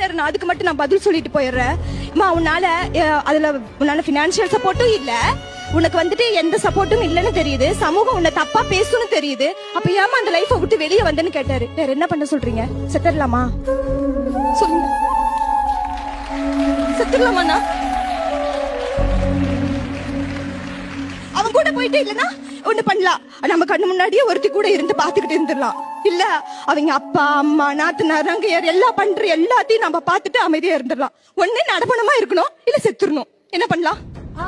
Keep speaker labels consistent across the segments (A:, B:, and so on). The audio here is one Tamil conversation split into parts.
A: நான் அதுக்கு மட்டும் நான் பதில் சொல்லிட்டு போயிடுறேன். உன்னால பினான்சியல் சப்போர்ட்டும் இல்ல, உனக்கு வந்துட்டு எந்த சப்போர்ட்டும் இல்லன்னு தெரியுது, சமூகம் உன்னை தப்பா பேசணும்னு தெரியுது. அப்ப ஏமா அந்த லைஃபை விட்டு வெளியே வந்தேன்னு கேட்டாரு. வேற என்ன பண்ண சொல்றீங்க? செத்துடலாமா சொல்லுங்க, செத்துடலாமாண்ணா? அவன் கூட போயிட்டு இல்லன்னா ஒண்ணு பண்ணலாம், நம்ம கண்ணு முன்னாடியே ஒருத்தி கூட இருந்து பாத்துக்கிட்டு இருந்துடலாம். இல்ல அவங்க அப்பா அம்மா நாத்தனார் ரங்கையார் எல்லாம் பண்ற எல்லாத்தையும் நம்ம பார்த்துட்டு அமைதியா இருந்துடலாம். ஒண்ணு நடப்பணமா இருக்கணும், இல்ல செத்துடணும். என்ன பண்ணலாம்?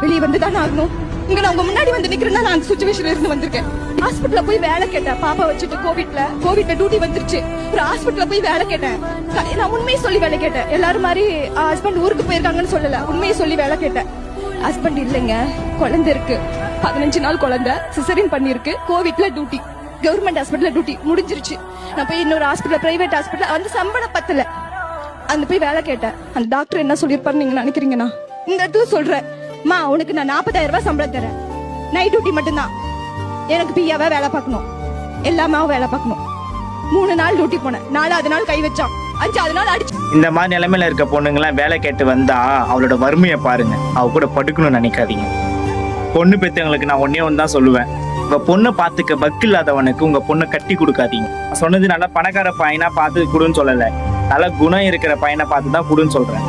A: வெளியே வந்துதானே ஆகணும். இங்க நான் உங்க முன்னாடி வந்து நிக்கிறேன்னா நான் அந்த சுச்சுவேஷன்ல இருந்து வந்திருக்கேன். ஹாஸ்பிட்டல்ல போய் வேலை கேட்டேன், பாப்பா வச்சுட்டு கோவிட்ல டியூட்டி வந்துருச்சு. ஒரு ஹாஸ்பிட்டல்ல போய் வேலை கேட்டேன். நான் உண்மையை சொல்லி வேலை கேட்டேன். எல்லாரும் மாதிரி ஹஸ்பண்ட் ஊருக்கு போயிருக்காங்கன்னு சொல்லல, உண்மையை சொல்லி வேலை கேட்டேன். ஹஸ்பண்ட் இல்லைங்க, குழந்தை இருக்கு, 15 நாள் குழந்தை, சிசரின் பண்ணிருக்கு, கோவிட்ல டியூட்டி, கவர்மெண்ட் ஹாஸ்பிட்டல்ல டியூட்டி முடிஞ்சிருச்சு. நான் போய் இன்னொரு ஹாஸ்பிட்டல், பிரைவேட் ஹாஸ்பிட்டல், அந்த சம்பளம் பத்தல, அந்த போய் வேலை கேட்டேன். அந்த டாக்டர் என்ன சொல்லிருப்பாரு நீங்க நினைக்கிறீங்கன்னா? இந்த இடத்துல சொல்றேன், மா உனக்கு நான் 40,000 ரூபாய் சம்பளம் தரேன், நைட் டியூட்டி மட்டும்தான், எனக்கு பியாவா வேலை பார்க்கணும், எல்லாமாவும் வேலை பார்க்கணும். 3 நாள் டியூட்டி போனேன், 4வது நாள் கை வச்சான், 5வது நாள் அடிச்சு.
B: இந்த மாதிரி நிலைமையில இருக்க பொண்ணுங்கெல்லாம் வேலை கேட்டு வந்தா அவளோட வறுமையை பாருங்க, அவ கூட படுக்கணும்னு நினைக்காதீங்க. பொண்ணு பெற்றவங்களுக்கு நான் ஒன்னே ஒன்று தான் சொல்லுவேன், உங்க பொண்ணை பார்த்துக்க பக்கு இல்லாதவனுக்கு உங்க பொண்ணை கட்டி கொடுக்காதீங்க. சொன்னது நல்லா பணக்கார பையனா பார்த்து கொடுன்னு சொல்லலை, நல்ல குணம் இருக்கிற பையனை பார்த்து தான் கொடுன்னு சொல்றேன்.